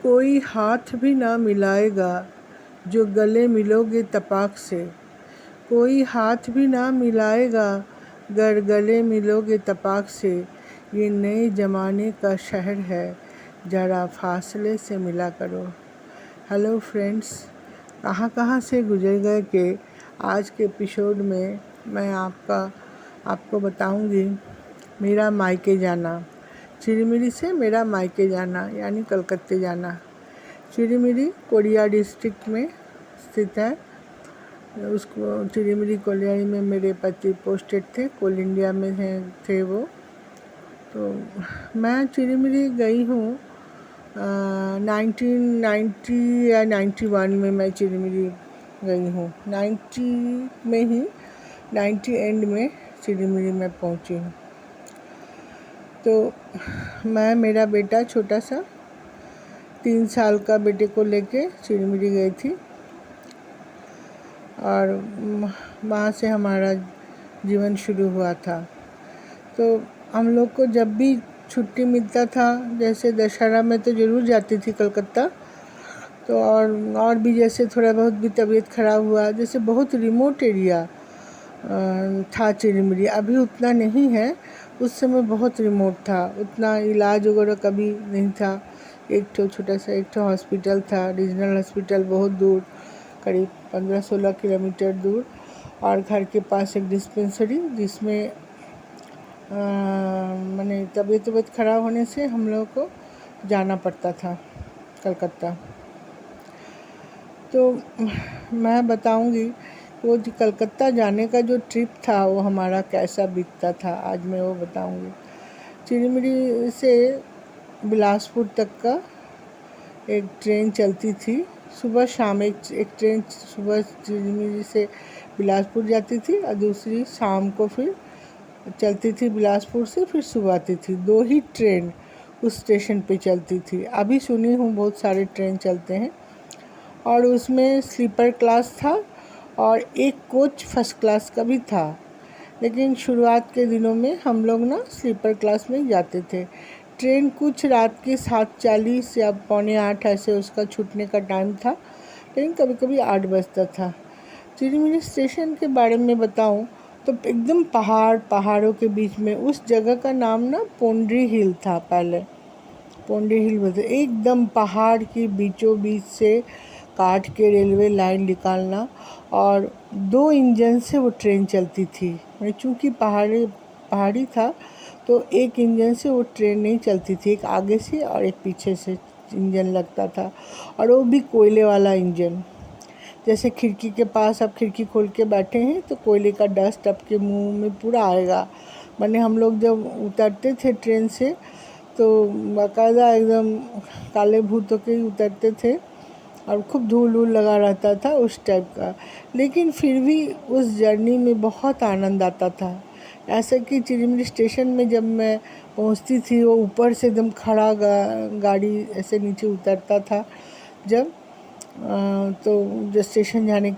कोई हाथ भी ना मिलाएगा जो गले मिलोगे तपाक से। कोई हाथ भी ना मिलाएगा गर गले मिलोगे तपाक से। ये नए ज़माने का शहर है, ज़रा फासले से मिला करो। हेलो फ्रेंड्स, कहाँ कहाँ से गुजर गए कि आज के एपिसोड में मैं आपको बताऊंगी मेरा मायके जाना। चिरीमिरी से मेरा मायके जाना यानी कलकत्ते जाना। चिरीमिरी कोरिया डिस्ट्रिक्ट में स्थित है। उसको चिरीमिरी कोलियारी में मेरे पति पोस्टेड थे, कोल इंडिया में थे वो। तो मैं चिरीमिरी गई हूँ 1990 या 91 में मैं चिरीमिरी गई हूँ। 90 में ही 90 एंड में चिरीमिरी में पहुँची हूँ। तो मैं मेरा बेटा छोटा सा 3 साल का बेटे को लेके चिरीमिरी गई थी और वहाँ से हमारा जीवन शुरू हुआ था। तो हम लोग को जब भी छुट्टी मिलता था, जैसे दशहरा में तो ज़रूर जाती थी कलकत्ता। तो और भी जैसे थोड़ा बहुत भी तबीयत ख़राब हुआ, जैसे बहुत रिमोट एरिया था चिरीमिरी, अभी उतना नहीं है, उस समय बहुत रिमोट था, उतना इलाज वगैरह कभी नहीं था। एक तो छोटा सा एक तो हॉस्पिटल था, रीजनल हॉस्पिटल, बहुत दूर, करीब 15-16 किलोमीटर दूर, और घर के पास एक डिस्पेंसरी जिसमें मैंने तबीयत ख़राब होने से हम लोगों को जाना पड़ता था कलकत्ता। तो मैं बताऊंगी वो जो कलकत्ता जाने का जो ट्रिप था वो हमारा कैसा बीतता था, आज मैं वो बताऊंगी। चिरीमिरी से बिलासपुर तक का एक ट्रेन चलती थी, सुबह शाम एक ट्रेन सुबह चिरीमिरी से बिलासपुर जाती थी और दूसरी शाम को फिर चलती थी बिलासपुर से, फिर सुबह आती थी। 2 ही ट्रेन उस स्टेशन पे चलती थी। अभी सुनी हूँ बहुत सारे ट्रेन चलते हैं, और उसमें स्लीपर क्लास था और एक कोच फर्स्ट क्लास का भी था। लेकिन शुरुआत के दिनों में हम लोग ना स्लीपर क्लास में जाते थे। ट्रेन कुछ रात के 7:40 या 7:45 ऐसे उसका छूटने का टाइम था, लेकिन कभी कभी 8 बजता था। चिरीमिरी स्टेशन के बारे में बताऊं तो एकदम पहाड़ों के बीच में, उस जगह का नाम ना पोंड्री हिल था पहले, पोंड्री हिल बोलते। एकदम पहाड़ की बीचों बीच से काट के रेलवे लाइन निकालना, और 2 इंजन से वो ट्रेन चलती थी। चूँकि पहाड़ी था तो एक इंजन से वो ट्रेन नहीं चलती थी, एक आगे से और एक पीछे से इंजन लगता था, और वो भी कोयले वाला इंजन। जैसे खिड़की के पास आप खिड़की खोल के बैठे हैं तो कोयले का डस्ट आपके मुंह में पूरा आएगा। माने हम लोग जब उतरते थे ट्रेन से तो बाकायदा एकदम काले भूत होके ही उतरते थे, और खूब धूल लगा रहता था उस टाइप का। लेकिन फिर भी उस जर्नी में बहुत आनंद आता था। ऐसा कि चिरीमिरी स्टेशन में जब मैं पहुंचती थी, वो ऊपर से एकदम खड़ा गाड़ी ऐसे नीचे उतरता था जब तो जो स्टेशन जाने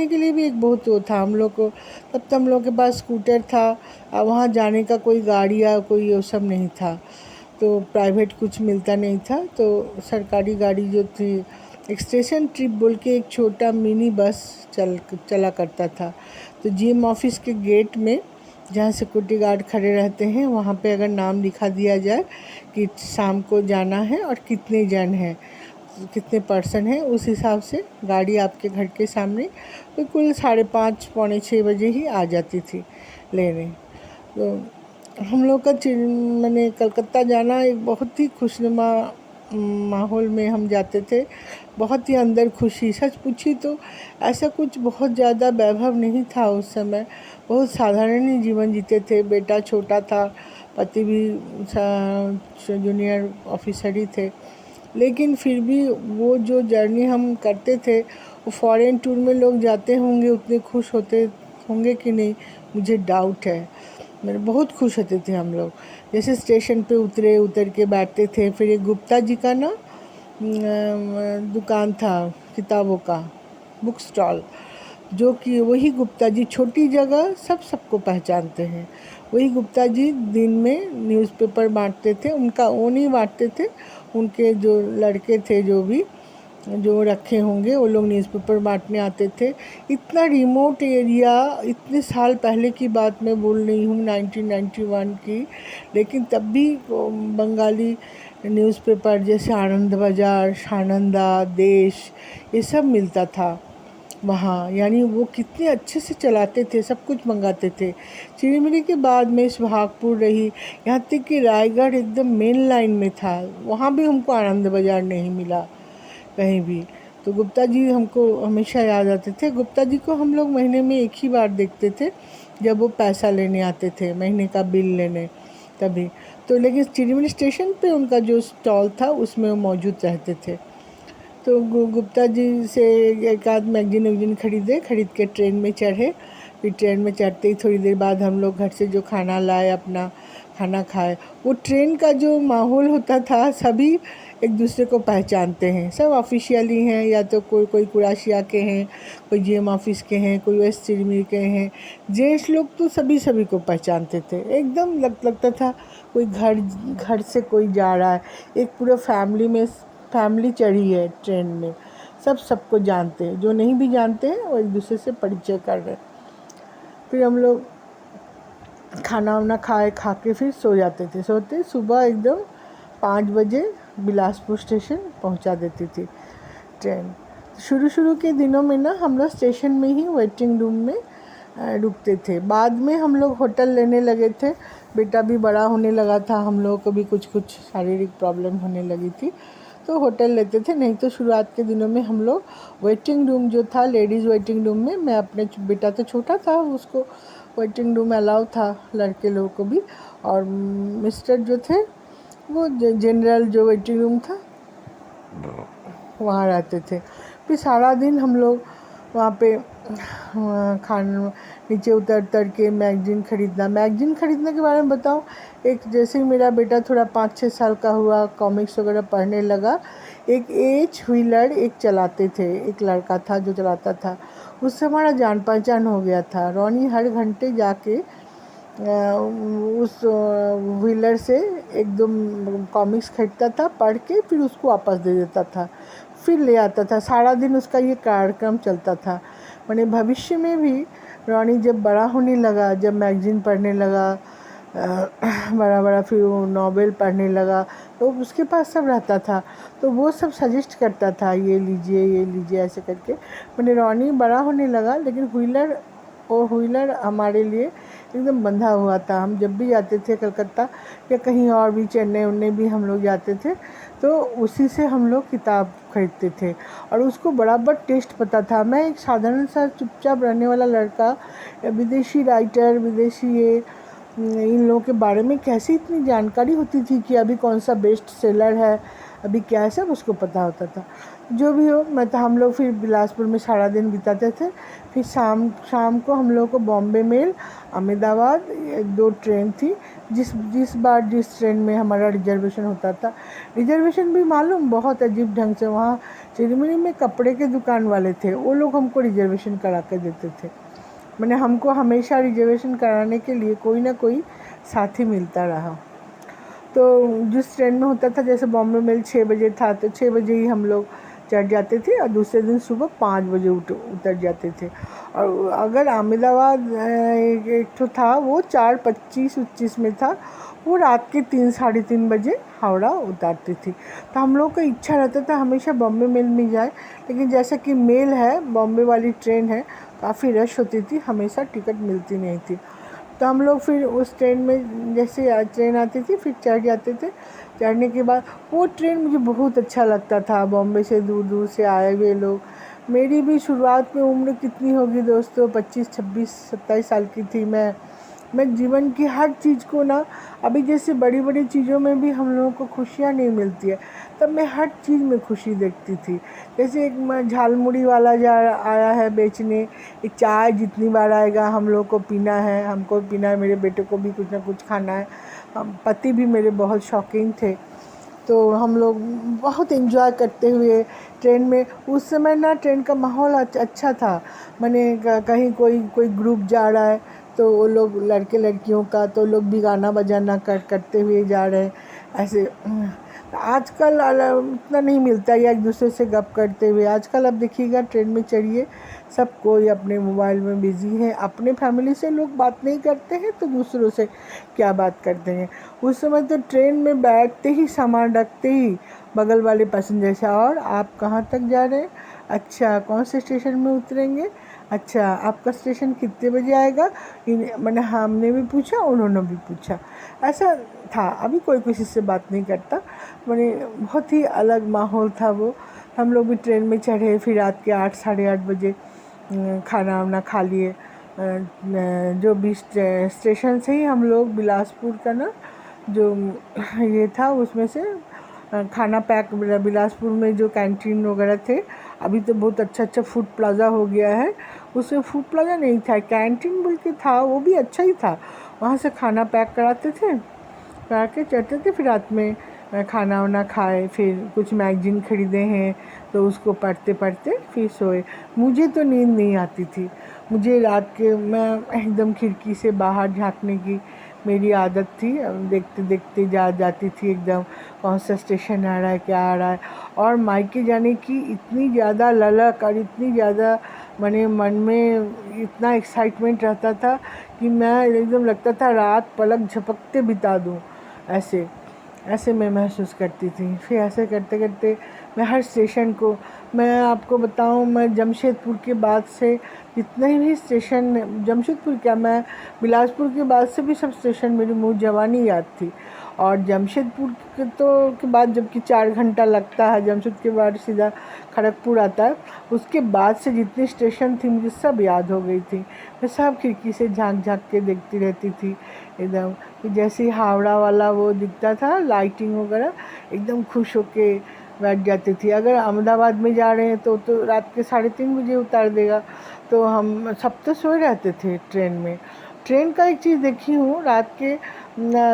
के लिए भी एक बहुत वो था हम लोग को। तब तो हम लोग के पास स्कूटर था, और वहाँ जाने का कोई गाड़ी या कोई वो सब नहीं था, तो प्राइवेट कुछ मिलता नहीं था। तो सरकारी गाड़ी जो थी, एक स्टेशन ट्रिप बोल के एक छोटा मिनी बस चला करता था। तो जीएम ऑफिस के गेट में जहाँ सिक्योरिटी गार्ड खड़े रहते हैं, वहाँ पे अगर नाम लिखा दिया जाए कि शाम को जाना है और कितने जन हैं, कितने पर्सन हैं, उस हिसाब से गाड़ी आपके घर के सामने बिल्कुल 5:30 पौने 6 बजे ही आ जाती थी लेने। तो हम लोग का मैंने कलकत्ता जाना एक बहुत ही खुशनुमा माहौल में हम जाते थे। बहुत ही अंदर खुशी, सच पूछी तो ऐसा कुछ बहुत ज़्यादा वैभव नहीं था उस समय, बहुत साधारण ही जीवन जीते थे। बेटा छोटा था, पति भी जूनियर ऑफिसर ही थे, लेकिन फिर भी वो जो जर्नी हम करते थे, वो फॉरेन टूर में लोग जाते होंगे उतने खुश होते होंगे कि नहीं, मुझे डाउट है। मेरे बहुत खुश होते थे हम लोग। जैसे स्टेशन पे उतर के बैठते थे, फिर एक गुप्ता जी का ना दुकान था किताबों का, बुक स्टॉल, जो कि वही गुप्ता जी छोटी जगह सबको पहचानते हैं। वही गुप्ता जी दिन में न्यूज़पेपर बांटते थे। उनका वो नहीं बांटते थे, उनके जो लड़के थे जो रखे होंगे वो लोग न्यूज़पेपर बांटने आते थे। इतना रिमोट एरिया, इतने साल पहले की बात मैं बोल रही हूँ 1991 की, लेकिन तब भी बंगाली न्यूज़पेपर जैसे आनंद बाज़ार, सानंदा, देश, ये सब मिलता था वहाँ। यानी वो कितने अच्छे से चलाते थे, सब कुछ मंगाते थे। चिड़िमिड़ी के बाद में सुहागपुर रही, यहाँ तक कि रायगढ़ एकदम मेन लाइन में था, वहाँ भी हमको आनंद बाज़ार नहीं मिला कहीं भी। तो गुप्ता जी हमको हमेशा याद आते थे। गुप्ता जी को हम लोग महीने में एक ही बार देखते थे, जब वो पैसा लेने आते थे, महीने का बिल लेने, तभी। तो लेकिन चिड़िमिड़ी स्टेशन पे उनका जो स्टॉल था उसमें वो मौजूद रहते थे। तो गुप्ता जी से एक आध मैगजीन खरीद के ट्रेन में चढ़े। फिर ट्रेन में चढ़ते ही थोड़ी देर बाद हम लोग घर से जो खाना लाए, अपना खाना खाए। वो ट्रेन का जो माहौल होता था, सभी एक दूसरे को पहचानते हैं, सब ऑफिशियली हैं, या तो कोई कुराशिया के हैं, कोई जीएम ऑफिस के हैं, कोई वेस्ट चिड़मिड़ी के हैं। जेंट्स लोग तो सभी को पहचानते थे। एकदम लगता था कोई घर से कोई जा रहा है। एक पूरा फैमिली चढ़ी है ट्रेन में, सबको जानते हैं, जो नहीं भी जानते हैं वो एक दूसरे से परिचय कर रहे हैं। फिर हम लोग खाना वाना खा के फिर सो जाते थे। सुबह एकदम 5 बजे बिलासपुर स्टेशन पहुंचा देती थी ट्रेन। शुरू के दिनों में ना हम लोग स्टेशन में ही वेटिंग रूम में रुकते थे। बाद में हम लोग होटल लेने लगे थे, बेटा भी बड़ा होने लगा था, हम लोगों को भी कुछ शारीरिक प्रॉब्लम होने लगी थी, तो होटल लेते थे। नहीं तो शुरुआत के दिनों में हम लोग वेटिंग रूम जो था, लेडीज़ वेटिंग रूम में, मैं अपने बेटा तो छोटा था, उसको वेटिंग रूम अलाउ था, लड़के लोगों को भी। और मिस्टर जो थे वो जनरल जो वेटिंग रूम था वहाँ रहते थे। फिर सारा दिन हम लोग वहाँ पे खाना नीचे उतर के मैगजीन खरीदने के बारे में बताऊँ। एक जैसे ही मेरा बेटा थोड़ा 5-6 साल का हुआ, कॉमिक्स वगैरह पढ़ने लगा, एक एच व्हीलर एक चलाते थे, एक लड़का था जो चलाता था, उससे हमारा जान पहचान हो गया था। रॉनी हर घंटे जाके उस व्हीलर से एकदम कॉमिक्स खरीदता था, पढ़ के फिर उसको वापस दे देता था, फिर ले आता था। सारा दिन उसका ये कार्यक्रम चलता था। मैंने भविष्य में भी रॉनी जब बड़ा होने लगा, जब मैगजीन पढ़ने लगा, बड़ा फिर वो नॉवेल पढ़ने लगा, तो उसके पास सब रहता था, तो वो सब सजेस्ट करता था, ये लीजिए ऐसे करके। मैंने रॉनी बड़ा होने लगा, लेकिन व्हीलर हमारे लिए एकदम बंधा हुआ था। हम जब भी जाते थे कलकत्ता या कहीं और भी, चेन्नई उन्नई भी हम लोग जाते थे, तो उसी से हम लोग किताब खरीदते थे। और उसको बराबर टेस्ट पता था। मैं एक साधारण सा चुपचाप रहने वाला लड़का, विदेशी राइटर, विदेशी ये इन लोगों के बारे में कैसे इतनी जानकारी होती थी कि अभी कौन सा बेस्ट सेलर है, अभी क्या है, सब उसको पता होता था। जो भी हो, हम लोग फिर बिलासपुर में सारा दिन बिताते थे। फिर शाम को हम लोग को बॉम्बे मेल, अहमदाबाद 2 ट्रेन थी। जिस ट्रेन में हमारा रिजर्वेशन होता था, रिजर्वेशन भी मालूम बहुत अजीब ढंग से, वहाँ चिड़मिड़ी में कपड़े के दुकान वाले थे, वो लोग हमको रिजर्वेशन करा के देते थे। मैंने हमको हमेशा रिजर्वेशन कराने के लिए कोई ना कोई साथी मिलता रहा। तो जिस ट्रेन में होता था, जैसे बॉम्बे मेल 6 बजे था, तो 6 बजे ही हम लोग चढ़ जाते थे और दूसरे दिन सुबह 5 बजे उतर जाते थे। और अगर अहमदाबाद एक तो था, वो 4:25-25 में था, वो रात के 3-3:30 बजे हावड़ा उतारती थी। तो हम लोग का इच्छा रहता था हमेशा बॉम्बे मेल में जाए, लेकिन जैसा कि मेल है, बॉम्बे वाली ट्रेन है, काफ़ी रश होती थी, हमेशा टिकट मिलती नहीं थी। तो हम लोग फिर उस ट्रेन में, जैसे ट्रेन आती थी, फिर चढ़ जाते थे। चढ़ने के बाद वो ट्रेन मुझे बहुत अच्छा लगता था। बॉम्बे से दूर से आए हुए लोग, मेरी भी शुरुआत में उम्र कितनी होगी दोस्तों, 25, 26, 27 साल की थी मैं जीवन की हर चीज़ को ना, अभी जैसे बड़ी चीज़ों में भी हम लोगों को खुशियाँ नहीं मिलती है, तब मैं हर चीज़ में खुशी देखती थी। जैसे एक झालमुड़ी वाला आया है बेचने, एक चाय जितनी बार आएगा हम लोग को पीना है, हमको पीना है, मेरे बेटे को भी कुछ ना कुछ खाना है। पति भी मेरे बहुत शौकीन थे, तो हम लोग बहुत एंजॉय करते हुए ट्रेन में। उस समय ना ट्रेन का माहौल अच्छा था, माने कहीं कोई कोई ग्रुप जा रहा है तो वो लोग लड़के लड़कियों का तो लोग भी गाना बजाना करते हुए जा रहे हैं ऐसे। आजकल इतना नहीं मिलता या एक दूसरे से गप करते हुए। आजकल अब देखिएगा ट्रेन में चढ़िए, सब कोई अपने मोबाइल में बिज़ी है, अपने फैमिली से लोग बात नहीं करते हैं तो दूसरों से क्या बात करते हैं। उस समय तो ट्रेन में बैठते ही सामान रखते ही बगल वाले पैसेंजर से, और आप कहाँ तक जा रहे हैं, अच्छा कौन से स्टेशन में उतरेंगे, अच्छा आपका स्टेशन कितने बजे आएगा, मैंने हमने भी पूछा उन्होंने भी पूछा, ऐसा था। अभी कोई किसी से बात नहीं करता, मैंने बहुत ही अलग माहौल था वो। हम लोग भी ट्रेन में चढ़े, फिर रात के 8 साढ़े 8 बजे खाना वाना खा लिए। जो भी स्टेशन से ही हम लोग बिलासपुर का ना जो ये था उसमें से खाना पैक, बिलासपुर में जो कैंटीन वगैरह थे, अभी तो बहुत अच्छा अच्छा फूड प्लाज़ा हो गया है, उसमें फूड प्लाज़ा नहीं था, कैंटीन बोल के था, वो भी अच्छा ही था। वहाँ से खाना पैक कराते थे, करा के चढ़ते थे, फिर रात में खाना वाना खाए, फिर कुछ मैगज़ीन ख़रीदे हैं तो उसको पढ़ते पढ़ते फिर सोए। मुझे तो नींद नहीं आती थी, मुझे रात के मैं एकदम खिड़की से बाहर झाँकने की मेरी आदत थी। देखते देखते जाती थी एकदम, कौन सा स्टेशन आ रहा है, क्या आ रहा है। और मायके जाने की इतनी ज़्यादा ललक और इतनी ज़्यादा मन में इतना एक्साइटमेंट रहता था कि मैं एकदम लगता था रात पलक झपकते बिता दूँ, ऐसे ऐसे मैं महसूस करती थी। फिर ऐसे करते करते मैं हर स्टेशन को, मैं आपको बताऊं, मैं जमशेदपुर के बाद से जितने भी स्टेशन, जमशेदपुर क्या, मैं बिलासपुर के बाद से भी सब स्टेशन मेरी मुँह जवानी याद थी। और जमशेदपुर के बाद, जबकि 4 घंटा लगता है, जमशेदपुर के बाद सीधा खड़गपुर आता है, उसके बाद से जितनी स्टेशन थी मुझे सब याद हो गई थी। मैं सब खिड़की से झाँक झाँक के देखती रहती थी एकदम। जैसे ही हावड़ा वाला वो दिखता था लाइटिंग वगैरह, एकदम खुश होके बैठ जाती थी। अगर अहमदाबाद में जा रहे हैं तो रात के 3:30 बजे उतार देगा, तो हम सब तो सोए रहते थे ट्रेन में। ट्रेन का एक चीज़ देखी हूँ, रात के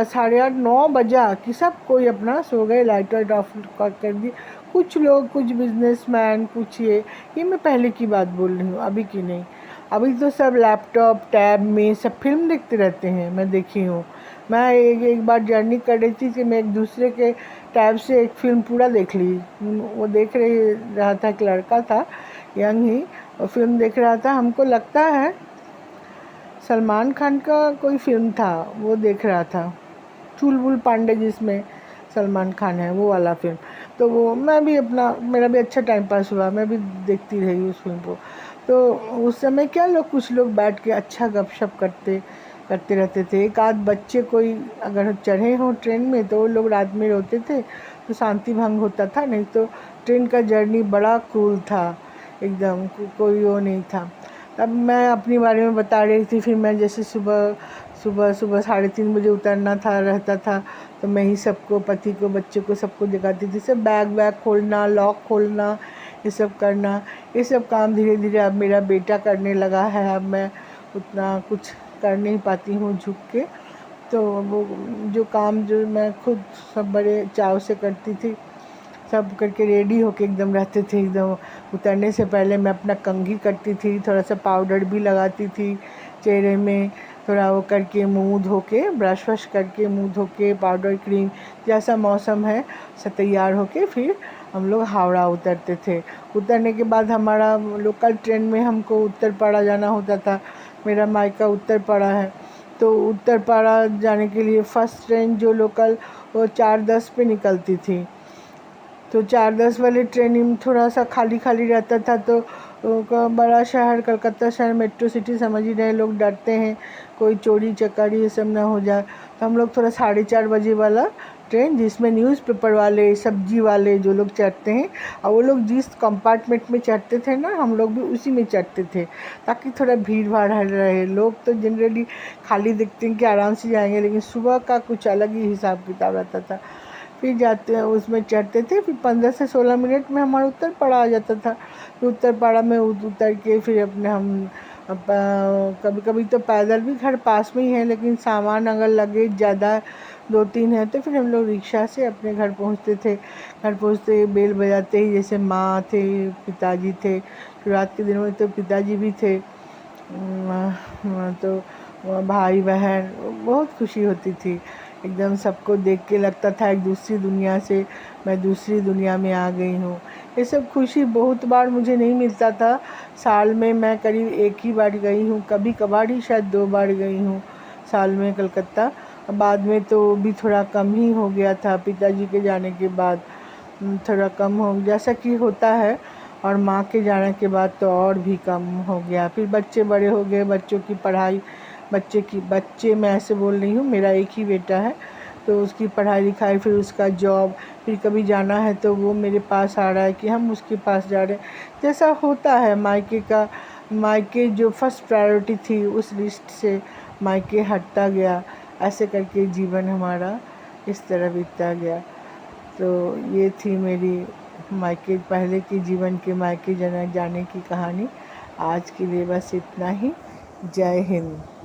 8:30 9 बजा कि सब कोई अपना सो गए, लाइट वाइट ऑफ कर दी। कुछ लोग, कुछ बिजनेसमैन, कुछ ये मैं पहले की बात बोल रही हूँ, अभी की नहीं। अभी तो सब लैपटॉप टैब में सब फिल्म देखते रहते हैं, मैं देखी हूँ। मैं एक बार जर्नी कर रही थी कि मैं एक दूसरे के टैब से एक फ़िल्म पूरा देख ली। वो देख रहा था, एक लड़का था यंग ही, और फिल्म देख रहा था, हमको लगता है सलमान खान का कोई फ़िल्म था, वो देख रहा था, चुलबुल पांडे जिसमें सलमान खान है, वो वाला फ़िल्म। तो वो मैं भी अपना, मेरा भी अच्छा टाइम पास हुआ, मैं भी देखती रही उस फ़िल्म को। तो उस समय क्या लोग, कुछ लोग बैठ के अच्छा गपशप करते करते रहते थे। एक आध बच्चे कोई अगर चढ़े हों ट्रेन में तो वो लोग रात में रोते थे तो शांति भंग होता था, नहीं तो ट्रेन का जर्नी बड़ा कूल था एकदम, कोई वो नहीं था। तब मैं अपने बारे में बता रही थी, फिर मैं जैसे सुबह सुबह सुबह 3:30 बजे उतरना रहता था, तो मैं ही सबको, पति को, बच्चे को, सबको जगाती थी। सब बैग खोलना, लॉक खोलना, ये सब करना, ये सब काम धीरे धीरे अब मेरा बेटा करने लगा है। अब मैं उतना कुछ कर नहीं पाती हूँ झुक के, तो वो जो काम जो मैं खुद सब बड़े चाव से करती थी, सब करके रेडी होके एकदम रहते थे। एकदम उतरने से पहले मैं अपना कंघी करती थी, थोड़ा सा पाउडर भी लगाती थी चेहरे में, थोड़ा वो करके मुँह धो के, ब्रश वश करके मुँह धो के, पाउडर क्रीम, जैसा मौसम है सब तैयार होके फिर हम लोग हावड़ा उतरते थे। उतरने के बाद हमारा लोकल ट्रेन में हमको उत्तरपाड़ा जाना होता था, मेरा मायका उत्तरपाड़ा है, तो उत्तरपाड़ा जाने के लिए फ़र्स्ट ट्रेन जो लोकल वो 4:10 पे निकलती थी। तो 4:10 वाली ट्रेन में थोड़ा सा खाली खाली रहता था, तो बड़ा शहर कलकत्ता शहर मेट्रो सिटी समझ ही रहे, लोग डरते हैं कोई चोरी चकारी ये सब ना हो जाए। तो हम लोग थोड़ा 4:30 बजे वाला ट्रेन, जिसमें न्यूज़पेपर वाले, सब्जी वाले जो लोग चढ़ते हैं, और वो लोग जिस कंपार्टमेंट में चढ़ते थे ना, हम लोग भी उसी में चढ़ते थे, ताकि थोड़ा भीड़ भाड़ रहे। लोग तो जनरली खाली देखते हैं कि आराम से जाएंगे, लेकिन सुबह का कुछ अलग ही हिसाब किताब रहता था। फिर जाते हैं उसमें चढ़ते थे, फिर 15 से 16 मिनट में हमारा उत्तरपाड़ा आ जाता था। फिर उत्तरपाड़ा में उतर के फिर अपने हम कभी कभी तो पैदल भी, घर पास में ही है, लेकिन सामान अगर लगेज ज़्यादा 2-3 हैं, तो फिर हम लोग रिक्शा से अपने घर पहुंचते थे। घर पहुंचते बेल बजाते ही, जैसे माँ थे, पिताजी थे, शुरुआत के दिनों में तो पिताजी भी थे, तो भाई बहन, बहुत खुशी होती थी। एकदम सबको देख के लगता था एक दूसरी दुनिया से मैं दूसरी दुनिया में आ गई हूँ। ये सब खुशी बहुत बार मुझे नहीं मिलता था। साल में मैं करीब 1 ही बार गई हूँ, कभी कभार ही शायद 2 बार गई हूँ साल में कलकत्ता। बाद में तो भी थोड़ा कम ही हो गया था, पिताजी के जाने के बाद थोड़ा कम हो, जैसा कि होता है, और माँ के जाने के बाद तो और भी कम हो गया। फिर बच्चे बड़े हो गए, बच्चों की पढ़ाई, बच्चे मैं ऐसे बोल रही हूँ, मेरा एक ही बेटा है, तो उसकी पढ़ाई लिखाई, फिर उसका जॉब, फिर कभी जाना है तो वो मेरे पास आ रहा है कि हम उसके पास जा रहे हैं। जैसा होता है मायके जो फर्स्ट प्रायोरिटी थी उस लिस्ट से मायके हटता गया। ऐसे करके जीवन हमारा इस तरह बीतता गया। तो ये थी मेरी मायके, पहले के जीवन के मायके जाने की कहानी। आज के लिए बस इतना ही। जय हिंद।